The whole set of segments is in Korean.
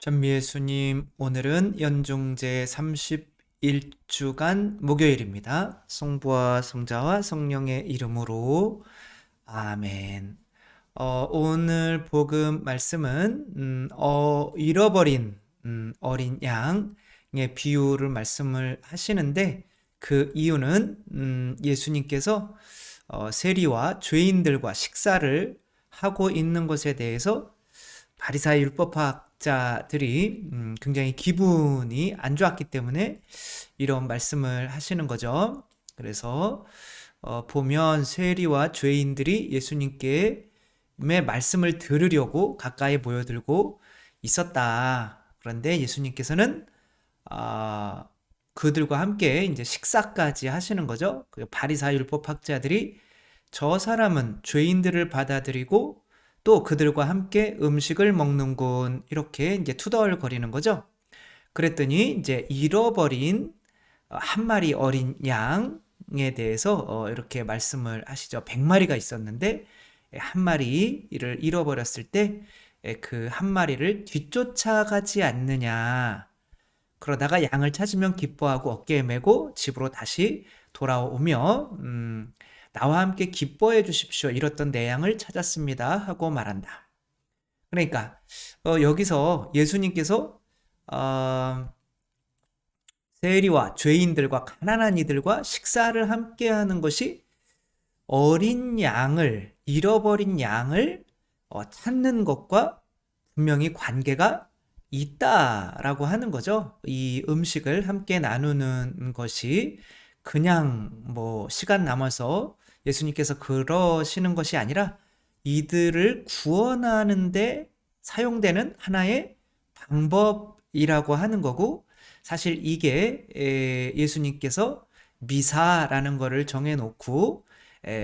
전미 예수님, 오늘은 연중제 31주간 목요일입니다. 성부와 성자와 성령의 이름으로 아멘. 오늘 복음 말씀은 잃어버린 어린 양의 비유를 말씀을 하시는데, 그 이유는 예수님께서 세리와 죄인들과 식사를 하고 있는 것에 대해서 바리사의 율법학자들이 굉장히 기분이 안 좋았기 때문에 이런 말씀을 하시는 거죠. 그래서 보면 세리와 죄인들이 예수님께 말씀을 들으려고 가까이 모여들고 있었다. 그런데 예수님께서는 그들과 함께 이제 식사까지 하시는 거죠. 그 바리사 율법학자들이 저 사람은 죄인들을 받아들이고 또 그들과 함께 음식을 먹는군, 이렇게 이제 투덜거리는 거죠. 그랬더니 이제 잃어버린 한 마리 어린 양에 대해서 이렇게 말씀을 하시죠. 100마리가 있었는데 한 마리를 잃어버렸을 때 그 한 마리를 뒤쫓아가지 않느냐. 그러다가 양을 찾으면 기뻐하고 어깨에 메고 집으로 다시 돌아오며 나와 함께 기뻐해 주십시오. 잃었던 내 양을 찾았습니다. 하고 말한다. 그러니까 여기서 예수님께서 어, 세리와 죄인들과 가난한 이들과 식사를 함께 하는 것이 어린 양을, 잃어버린 양을 찾는 것과 분명히 관계가 있다라고 하는 거죠. 이 음식을 함께 나누는 것이 그냥 뭐 시간 남아서 예수님께서 그러시는 것이 아니라 이들을 구원하는데 사용되는 하나의 방법이라고 하는 거고, 사실 이게 예수님께서 미사라는 것을 정해놓고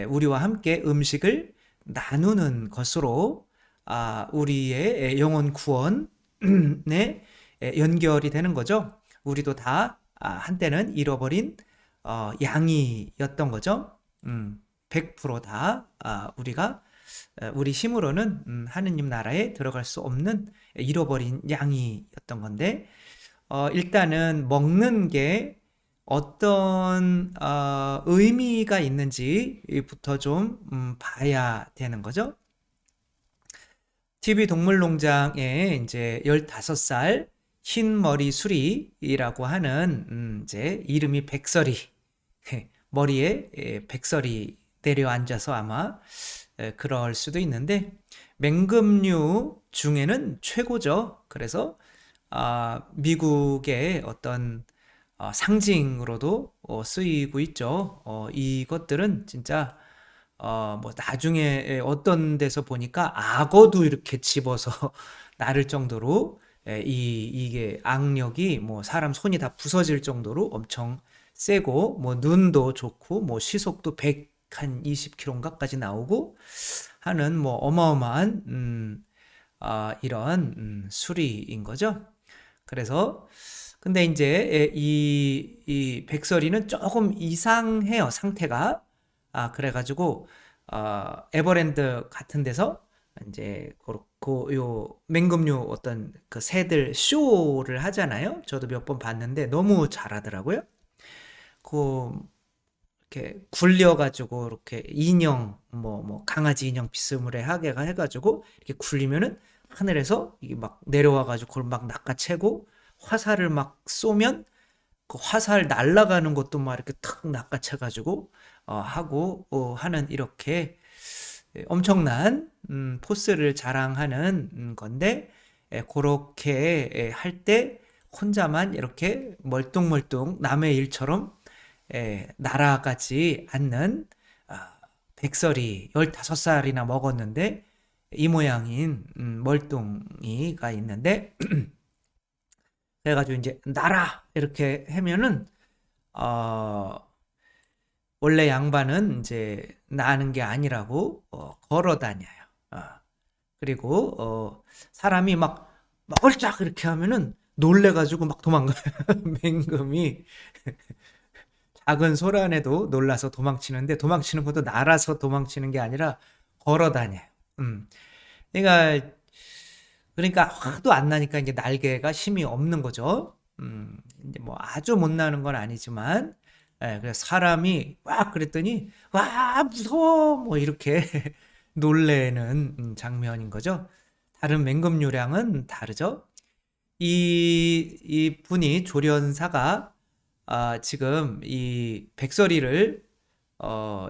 우리와 함께 음식을 나누는 것으로 우리의 영혼 구원에 연결이 되는 거죠. 우리도 다 한때는 잃어버린 양이었던 거죠. 100%다 우리가 우리 힘으로는 하느님 나라에 들어갈 수 없는 잃어버린 양이었던 건데, 일단은 먹는 게 어떤 의미가 있는지부터 좀 봐야 되는 거죠. TV 동물농장에 이제 15살 흰머리 수리라고 하는 이제 이름이 백설이, 머리에 백설이 내려앉아서 아마 그럴 수도 있는데, 맹금류 중에는 최고죠. 그래서 미국의 어떤 상징으로도 쓰이고 있죠. 이것들은 진짜 뭐 나중에 어떤 데서 보니까 악어도 이렇게 집어서 나를 정도로 이게 악력이 뭐 사람 손이 다 부서질 정도로 엄청 세고, 뭐 눈도 좋고, 뭐 시속도 120km까지 나오고 하는 뭐 어마어마한 이런 수리인 거죠. 그래서 근데 이제 이 백설이는 조금 이상해요, 상태가. 그래가지고 에버랜드 같은 데서 이제 요 맹금류 어떤 그 새들 쇼를 하잖아요. 저도 몇 번 봤는데 너무 잘하더라고요. 그 이렇게 굴려가지고 이렇게 인형 뭐 강아지 인형 비스무리 하게 해가지고 이렇게 굴리면은 하늘에서 이게 막 내려와가지고 그걸 막 낚아채고, 화살을 막 쏘면 그 화살 날아가는 것도 막 이렇게 탁 낚아채가지고 하고 하는 이렇게 엄청난 포스를 자랑하는 건데, 그렇게 할 때 혼자만 이렇게 멀뚱멀뚱 남의 일처럼 날아가지 않는 백설이 15살이나 먹었는데 이 모양인 멀뚱이가 있는데, 그래가지고 이제 날아 이렇게 하면은 원래 양반은 이제 나는 게 아니라고 걸어 다녀요. 그리고 사람이 막 얼짝 이렇게 하면은 놀래가지고 막 도망가요. 맹금이 작은 소란에도 놀라서 도망치는데, 도망치는 것도 날아서 도망치는 게 아니라 걸어 다녀요. 그러니까 그러니까 화도 안 나니까 이제 날개가 힘이 없는 거죠. 이제 뭐 아주 못 나는 건 아니지만, 그래서 사람이 와 그랬더니 와 무서워 뭐 이렇게 놀래는 장면인 거죠. 다른 맹금류랑은 다르죠. 이 분이 조련사가 지금 이 백설이를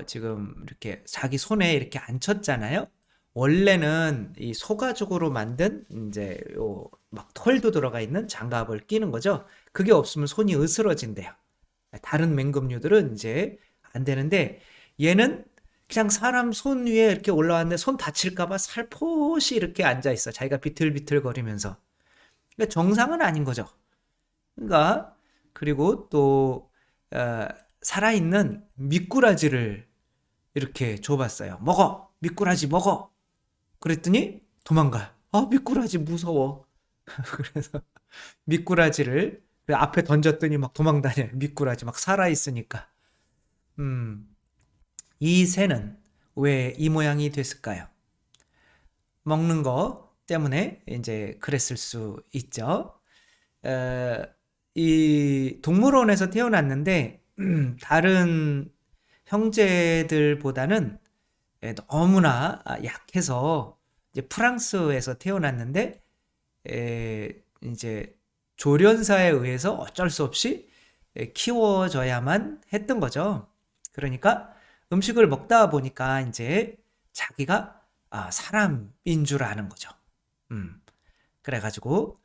지금 이렇게 자기 손에 이렇게 앉혔잖아요. 원래는 이 소가죽으로 만든 이제 요 막 털도 들어가 있는 장갑을 끼는 거죠. 그게 없으면 손이 으스러진대요. 다른 맹금류들은 이제 안 되는데 얘는 그냥 사람 손 위에 이렇게 올라왔는데 손 다칠까 봐 살포시 이렇게 앉아 있어. 자기가 비틀비틀거리면서. 그러니까 정상은 아닌 거죠. 그러니까 그리고 또 어, 살아있는 미꾸라지를 이렇게 줘봤어요. 먹어! 미꾸라지 먹어! 그랬더니 도망가. 미꾸라지 무서워. 그래서 미꾸라지를 앞에 던졌더니 막 도망다녀요. 미꾸라지 막 살아있으니까. 음, 이 새는 왜 이 모양이 됐을까요? 먹는 거 때문에 이제 그랬을 수 있죠. 에, 이 동물원에서 태어났는데 다른 형제들보다는 너무나 약해서 이제 프랑스에서 태어났는데 이제 조련사에 의해서 어쩔 수 없이 키워져야만 했던 거죠. 그러니까 음식을 먹다 보니까 이제 자기가 사람인 줄 아는 거죠. 음. 그래가지고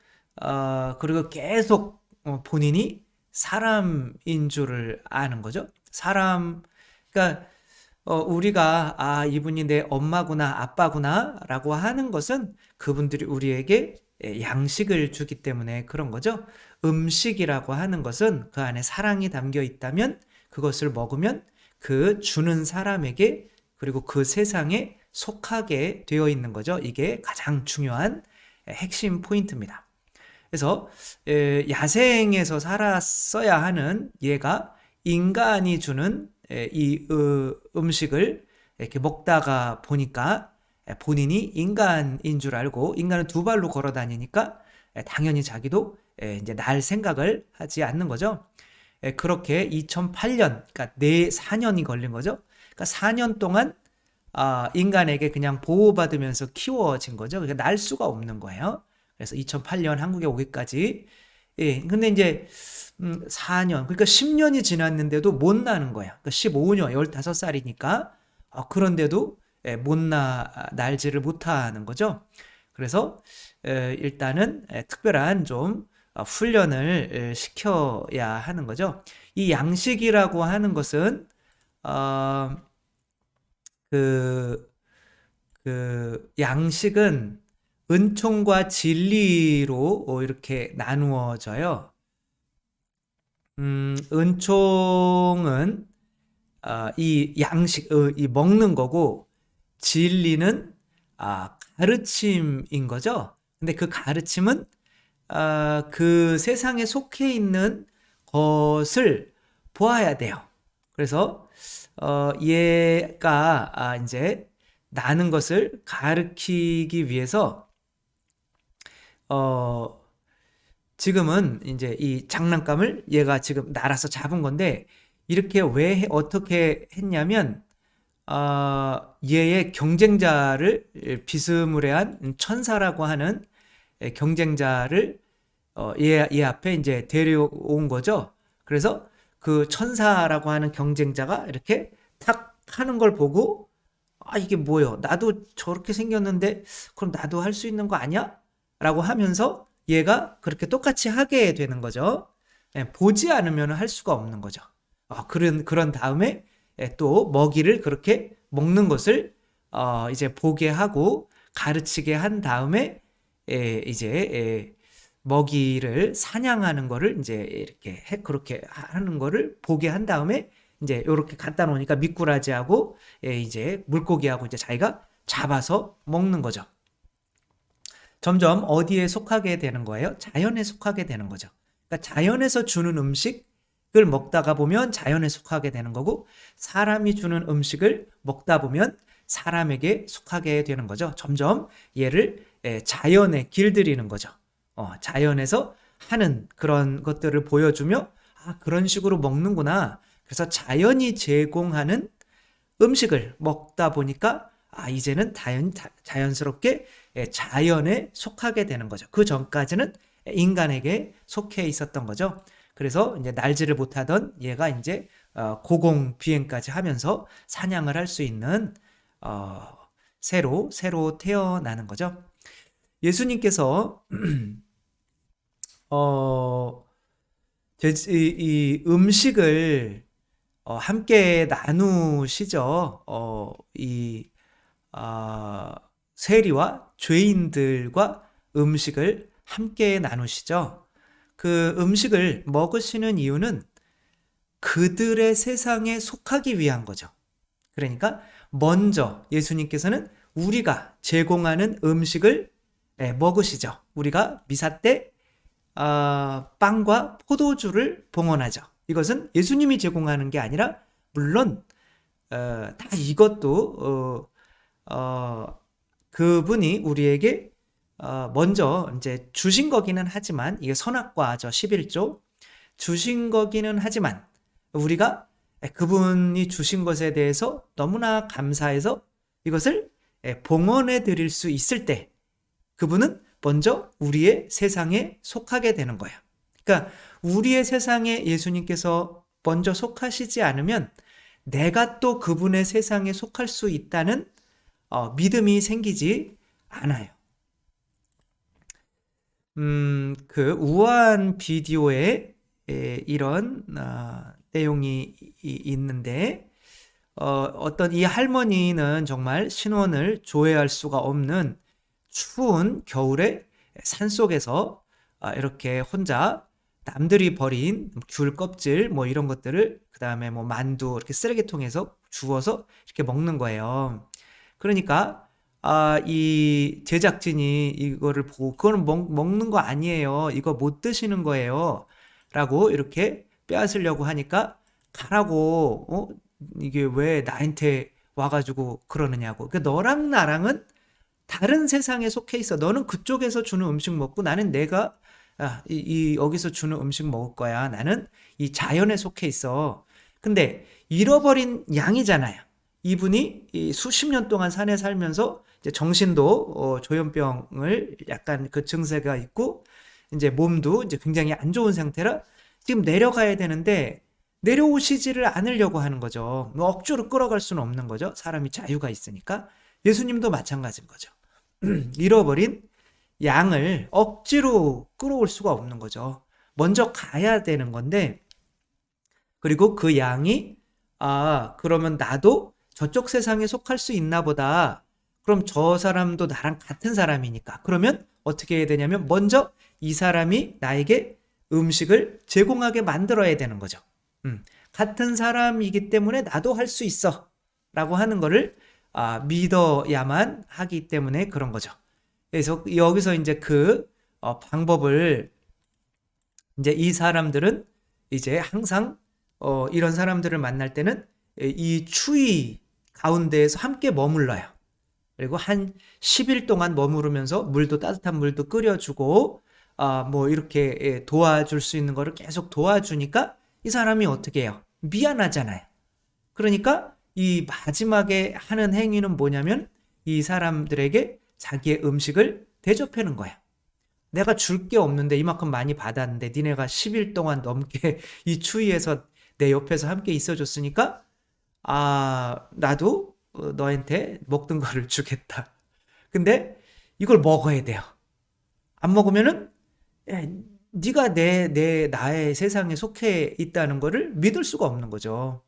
그리고 계속 본인이 사람인 줄을 아는 거죠. 그러니까 우리가 이분이 내 엄마구나 아빠구나라고 하는 것은 그분들이 우리에게 양식을 주기 때문에 그런 거죠. 음식이라고 하는 것은 그 안에 사랑이 담겨 있다면 그것을 먹으면 그 주는 사람에게 그리고 그 세상에 속하게 되어 있는 거죠. 이게 가장 중요한 핵심 포인트입니다. 그래서 야생에서 살았어야 하는 얘가 인간이 주는 이 음식을 이렇게 먹다가 보니까 본인이 인간인 줄 알고 인간은 두 발로 걸어 다니니까 당연히 자기도 이제 날 생각을 하지 않는 거죠. 그렇게 2008년, 그러니까 4년이 걸린 거죠. 그러니까 4년 동안 인간에게 그냥 보호받으면서 키워진 거죠. 그러니까 날 수가 없는 거예요. 그래서 2008년 한국에 오기까지. 근데 이제 4년, 그러니까 10년이 지났는데도 못 나는 거야. 그러니까 15년, 15살이니까. 그런데도 날지를 못하는 거죠. 그래서 일단은 특별한 좀 훈련을 시켜야 하는 거죠. 이 양식이라고 하는 것은 그, 양식은 은총과 진리로 이렇게 나누어져요. 은총은 이 양식, 이 먹는 거고, 진리는 가르침인 거죠. 근데 그 가르침은 그 세상에 속해 있는 것을 보아야 돼요. 그래서 얘가 이제 나는 것을 가르치기 위해서 지금은 이제 이 장난감을 얘가 지금 날아서 잡은 건데 이렇게 어떻게 했냐면 얘의 경쟁자를 비스무리한 천사라고 하는 경쟁자를 얘 앞에 이제 데려온 거죠. 그래서 그 천사라고 하는 경쟁자가 이렇게 탁 하는 걸 보고 이게 뭐요? 나도 저렇게 생겼는데 그럼 나도 할 수 있는 거 아니야? 라고 하면서 얘가 그렇게 똑같이 하게 되는 거죠. 보지 않으면 할 수가 없는 거죠. 그런 다음에 또 먹이를 그렇게 먹는 것을 이제 보게 하고 가르치게 한 다음에 이제 먹이를 사냥하는 거를 이제 이렇게 그렇게 하는 거를 보게 한 다음에 이제 이렇게 갖다 놓으니까 미꾸라지하고 이제 물고기하고 이제 자기가 잡아서 먹는 거죠. 점점 어디에 속하게 되는 거예요? 자연에 속하게 되는 거죠. 그러니까 자연에서 주는 음식을 먹다가 보면 자연에 속하게 되는 거고 사람이 주는 음식을 먹다 보면 사람에게 속하게 되는 거죠. 점점 얘를 자연에 길들이는 거죠. 자연에서 하는 그런 것들을 보여주며 그런 식으로 먹는구나. 그래서 자연이 제공하는 음식을 먹다 보니까 이제는 자연스럽게 자연에 속하게 되는 거죠. 그 전까지는 인간에게 속해 있었던 거죠. 그래서 이제 날지를 못하던 얘가 이제 고공 비행까지 하면서 사냥을 할 수 있는 새로 태어나는 거죠. 예수님께서 이 음식을 함께 나누시죠. 세리와 죄인들과 음식을 함께 나누시죠. 그 음식을 먹으시는 이유는 그들의 세상에 속하기 위한 거죠. 그러니까 먼저 예수님께서는 우리가 제공하는 음식을 먹으시죠. 우리가 미사 때 빵과 포도주를 봉헌하죠. 이것은 예수님이 제공하는 게 아니라 물론 다 이것도 그분이 우리에게 먼저 이제 주신 거기는 하지만 이게 선악과죠. 11조 주신 거기는 하지만 우리가 그분이 주신 것에 대해서 너무나 감사해서 이것을 봉헌해 드릴 수 있을 때 그분은 먼저 우리의 세상에 속하게 되는 거예요. 그러니까 우리의 세상에 예수님께서 먼저 속하시지 않으면 내가 또 그분의 세상에 속할 수 있다는 믿음이 생기지 않아요. 그 우한 비디오에 이런 내용이 있는데 어떤 이 할머니는 정말 신혼을 조회할 수가 없는 추운 겨울에 산속에서 이렇게 혼자 남들이 버린 귤 껍질 뭐 이런 것들을 그 다음에 뭐 만두 이렇게 쓰레기통에서 주워서 이렇게 먹는 거예요. 그러니까 이 제작진이 이거를 보고 그거는 먹는 거 아니에요. 이거 못 드시는 거예요. 라고 이렇게 빼앗으려고 하니까 가라고 이게 왜 나한테 와가지고 그러느냐고. 그러니까 너랑 나랑은 다른 세상에 속해 있어. 너는 그쪽에서 주는 음식 먹고 나는 내가 여기서 주는 음식 먹을 거야. 나는 이 자연에 속해 있어. 근데 잃어버린 양이잖아요. 이분이 수십 년 동안 산에 살면서 이제 정신도 조현병을 약간 그 증세가 있고 이제 몸도 이제 굉장히 안 좋은 상태라 지금 내려가야 되는데 내려오시지를 않으려고 하는 거죠. 억지로 끌어갈 수는 없는 거죠. 사람이 자유가 있으니까. 예수님도 마찬가지인 거죠. 잃어버린 양을 억지로 끌어올 수가 없는 거죠. 먼저 가야 되는 건데 그리고 그 양이 그러면 나도 저쪽 세상에 속할 수 있나 보다. 그럼 저 사람도 나랑 같은 사람이니까. 그러면 어떻게 해야 되냐면 먼저 이 사람이 나에게 음식을 제공하게 만들어야 되는 거죠. 같은 사람이기 때문에 나도 할 수 있어 라고 하는 거를 믿어야만 하기 때문에 그런 거죠. 그래서 여기서 이제 그 방법을 이제 이 사람들은 이제 항상 이런 사람들을 만날 때는 이 추위 가운데에서 함께 머물러요. 그리고 한 10일 동안 머무르면서 물도 따뜻한 물도 끓여주고 뭐 이렇게 도와줄 수 있는 거를 계속 도와주니까 이 사람이 어떻게 해요? 미안하잖아요. 그러니까 이 마지막에 하는 행위는 뭐냐면 이 사람들에게 자기의 음식을 대접하는 거야. 내가 줄 게 없는데 이만큼 많이 받았는데 니네가 10일 동안 넘게 이 추위에서 내 옆에서 함께 있어줬으니까 나도 너한테 먹던 거를 주겠다. 근데 이걸 먹어야 돼요. 안 먹으면은 네가 나의 세상에 속해 있다는 거를 믿을 수가 없는 거죠.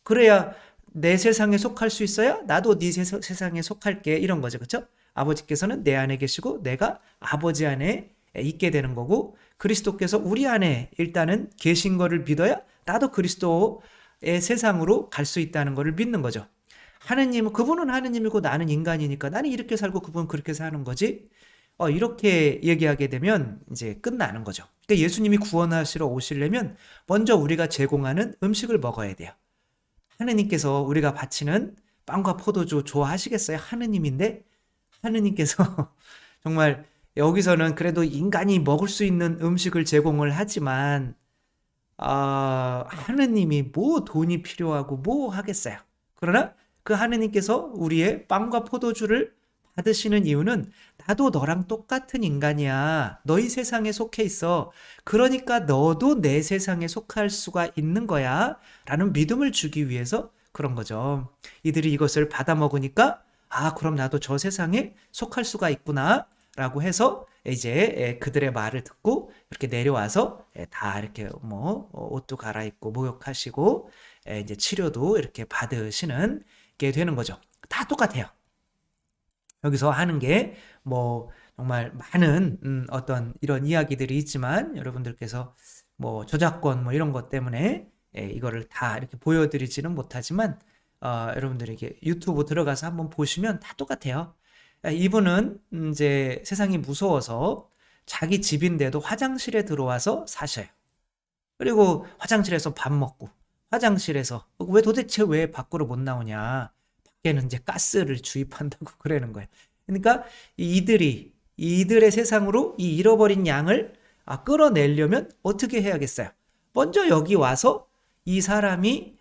그래야 내 세상에 속할 수 있어야 나도 네 세상에 속할게 이런 거죠. 그렇죠? 아버지께서는 내 안에 계시고 내가 아버지 안에 있게 되는 거고 그리스도께서 우리 안에 일단은 계신 거를 믿어야 나도 그리스도의 세상으로 갈 수 있다는 거를 믿는 거죠. 그분은 하느님이고 나는 인간이니까 나는 이렇게 살고 그분은 그렇게 사는 거지. 이렇게 얘기하게 되면 이제 끝나는 거죠. 그러니까 예수님이 구원하시러 오시려면 먼저 우리가 제공하는 음식을 먹어야 돼요. 하느님께서 우리가 바치는 빵과 포도주 좋아하시겠어요? 하느님인데 하느님께서 정말 여기서는 그래도 인간이 먹을 수 있는 음식을 제공을 하지만 하느님이 뭐 돈이 필요하고 뭐 하겠어요. 그러나 그 하느님께서 우리의 빵과 포도주를 받으시는 이유는 나도 너랑 똑같은 인간이야. 너희 세상에 속해 있어. 그러니까 너도 내 세상에 속할 수가 있는 거야. 라는 믿음을 주기 위해서 그런 거죠. 이들이 이것을 받아 먹으니까 그럼 나도 저 세상에 속할 수가 있구나. 라고 해서 이제 그들의 말을 듣고 이렇게 내려와서 다 이렇게 뭐 옷도 갈아입고 목욕하시고 이제 치료도 이렇게 받으시는 게 되는 거죠. 다 똑같아요. 여기서 하는 게 뭐 정말 많은 어떤 이런 이야기들이 있지만 여러분들께서 뭐 저작권 뭐 이런 것 때문에 이거를 다 이렇게 보여드리지는 못하지만 여러분들에게 유튜브 들어가서 한번 보시면 다 똑같아요. 이분은 이제 세상이 무서워서 자기 집인데도 화장실에 들어와서 사셔요. 그리고 화장실에서 밥 먹고 화장실에서 도대체 왜 밖으로 못 나오냐. 밖에는 이제 가스를 주입한다고 그러는 거예요. 그러니까 이들의 세상으로 이 잃어버린 양을 끌어내려면 어떻게 해야겠어요? 먼저 여기 와서 이 사람이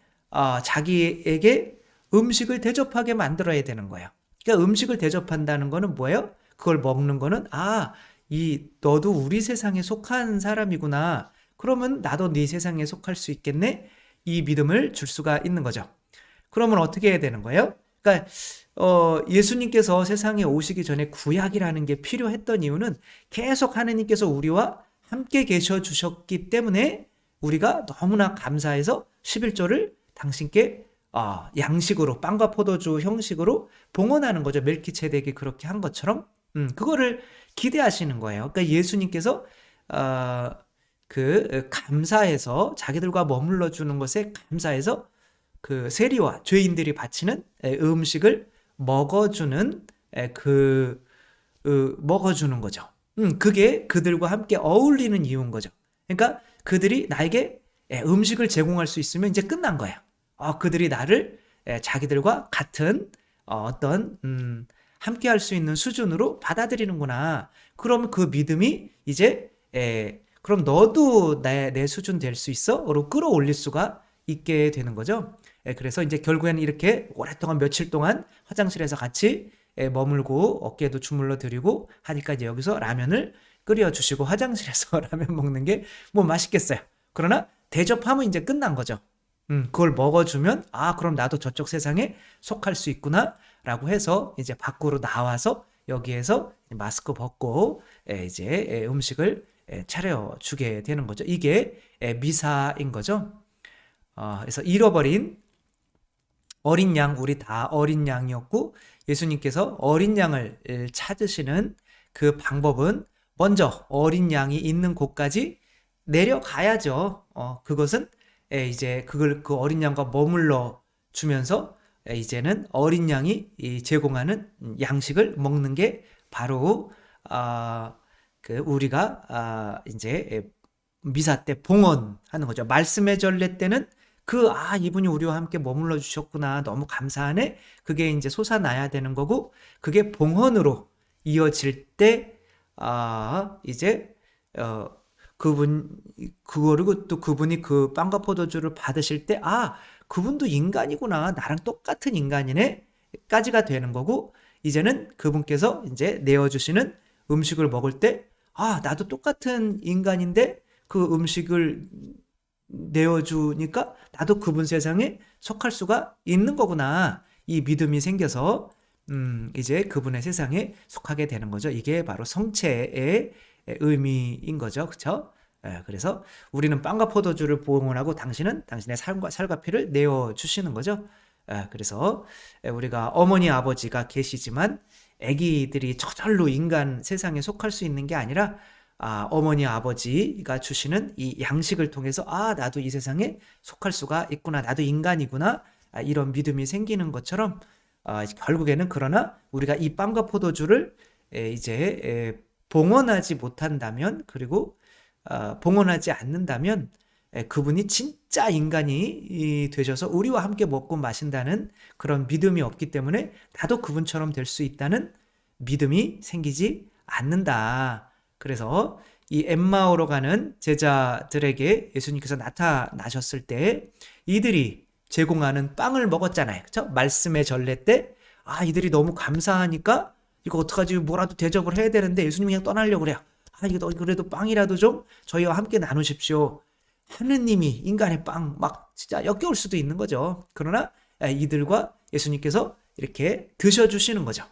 자기에게 음식을 대접하게 만들어야 되는 거예요. 그러니까 음식을 대접한다는 거는 뭐예요? 그걸 먹는 거는 너도 우리 세상에 속한 사람이구나. 그러면 나도 네 세상에 속할 수 있겠네. 이 믿음을 줄 수가 있는 거죠. 그러면 어떻게 해야 되는 거예요? 그러니까 예수님께서 세상에 오시기 전에 구약이라는 게 필요했던 이유는 계속 하느님께서 우리와 함께 계셔 주셨기 때문에 우리가 너무나 감사해서 11조를 당신께 양식으로 빵과 포도주 형식으로 봉헌하는 거죠. 멜키ጼ덱이 그렇게 한 것처럼 그거를 기대하시는 거예요. 그러니까 예수님께서 감사해서 자기들과 머물러 주는 것에 감사해서 그 세리와 죄인들이 바치는 음식을 먹어주는 먹어주는 거죠. 그게 그들과 함께 어울리는 이유인 거죠. 그러니까 그들이 나에게 음식을 제공할 수 있으면 이제 끝난 거예요. 그들이 나를 자기들과 같은 어떤 함께 할 수 있는 수준으로 받아들이는구나. 그럼 그 믿음이 이제 그럼 너도 내 수준 될 수 있어?로 끌어올릴 수가 있게 되는 거죠. 그래서 이제 결국에는 이렇게 오랫동안 며칠 동안 화장실에서 같이 머물고 어깨도 주물러 드리고 하니까 이제 여기서 라면을 끓여 주시고 화장실에서 라면 먹는 게 뭐 맛있겠어요. 그러나 대접하면 이제 끝난 거죠. 그걸 먹어주면 그럼 나도 저쪽 세상에 속할 수 있구나 라고 해서 이제 밖으로 나와서 여기에서 마스크 벗고 이제 음식을 차려주게 되는 거죠. 이게 미사인 거죠. 그래서 잃어버린 어린 양, 우리 다 어린 양이었고 예수님께서 어린 양을 찾으시는 그 방법은 먼저 어린 양이 있는 곳까지 내려가야죠. 그것은 이제 그 어린 양과 머물러 주면서 이제는 어린 양이 제공하는 양식을 먹는 게 바로 우리가 이제 미사 때 봉헌하는 거죠. 말씀의 전례 때는 이분이 우리와 함께 머물러 주셨구나. 너무 감사하네. 그게 이제 솟아나야 되는 거고, 그게 봉헌으로 이어질 때, 이제, 그리고 또 그분이 그 빵과 포도주를 받으실 때, 그분도 인간이구나. 나랑 똑같은 인간이네. 까지가 되는 거고, 이제는 그분께서 이제 내어주시는 음식을 먹을 때, 나도 똑같은 인간인데, 그 음식을 내어주니까 나도 그분 세상에 속할 수가 있는 거구나. 이 믿음이 생겨서 이제 그분의 세상에 속하게 되는 거죠. 이게 바로 성체의 의미인 거죠. 그렇죠? 그래서 우리는 빵과 포도주를 봉헌하고 당신은 당신의 살과 피를 내어주시는 거죠. 그래서 우리가 어머니 아버지가 계시지만 아기들이 저절로 인간 세상에 속할 수 있는 게 아니라 어머니 아버지가 주시는 이 양식을 통해서 나도 이 세상에 속할 수가 있구나. 나도 인간이구나. 이런 믿음이 생기는 것처럼 결국에는 그러나 우리가 이 빵과 포도주를 이제 봉헌하지 못한다면 그리고 봉헌하지 않는다면 그분이 진짜 인간이 되셔서 우리와 함께 먹고 마신다는 그런 믿음이 없기 때문에 나도 그분처럼 될 수 있다는 믿음이 생기지 않는다. 그래서 이 엠마오로 가는 제자들에게 예수님께서 나타나셨을 때 이들이 제공하는 빵을 먹었잖아요. 그쵸? 말씀의 전례 때, 이들이 너무 감사하니까 이거 어떡하지? 뭐라도 대접을 해야 되는데 예수님이 그냥 떠나려고 그래요. 이거 그래도 빵이라도 좀 저희와 함께 나누십시오. 하느님이 인간의 빵 막 진짜 역겨울 수도 있는 거죠. 그러나 이들과 예수님께서 이렇게 드셔주시는 거죠.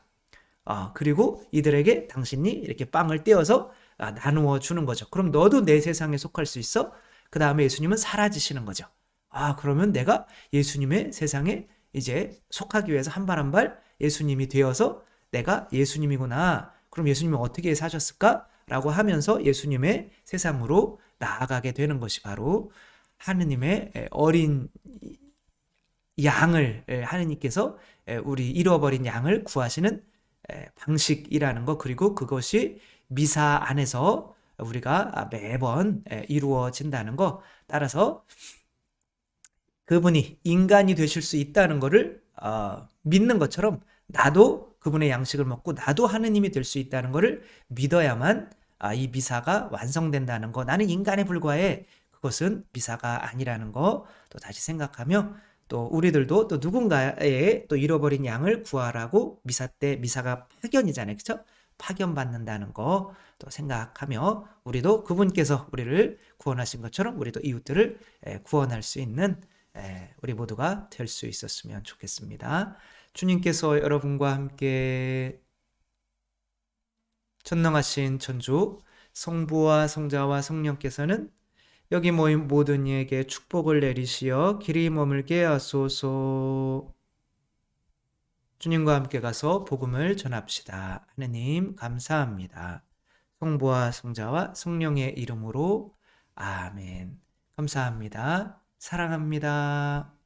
그리고 이들에게 당신이 이렇게 빵을 떼어서 나누어 주는 거죠. 그럼 너도 내 세상에 속할 수 있어? 그 다음에 예수님은 사라지시는 거죠. 그러면 내가 예수님의 세상에 이제 속하기 위해서 한 발 한 발 예수님이 되어서 내가 예수님이구나. 그럼 예수님은 어떻게 사셨을까? 라고 하면서 예수님의 세상으로 나아가게 되는 것이 바로 하느님의 어린 양을 하느님께서 우리 잃어버린 양을 구하시는 방식이라는 거, 그리고 그것이 미사 안에서 우리가 매번 이루어진다는 거, 따라서 그분이 인간이 되실 수 있다는 것을 믿는 것처럼 나도 그분의 양식을 먹고 나도 하느님이 될 수 있다는 것을 믿어야만 이 미사가 완성된다는 거, 나는 인간에 불과해, 그것은 미사가 아니라는 거 또 다시 생각하며, 또 우리들도 또 누군가의 또 잃어버린 양을 구하라고 미사 때, 미사가 파견이잖아요. 그렇죠? 파견 받는다는 거 또 생각하며 우리도 그분께서 우리를 구원하신 것처럼 우리도 이웃들을 구원할 수 있는 우리 모두가 될 수 있었으면 좋겠습니다. 주님께서 여러분과 함께 전능하신 천주 성부와 성자와 성령께서는 여기 모인 모든 이에게 축복을 내리시어 길이 머물게 하소서. 주님과 함께 가서 복음을 전합시다. 하느님 감사합니다. 성부와 성자와 성령의 이름으로 아멘. 감사합니다. 사랑합니다.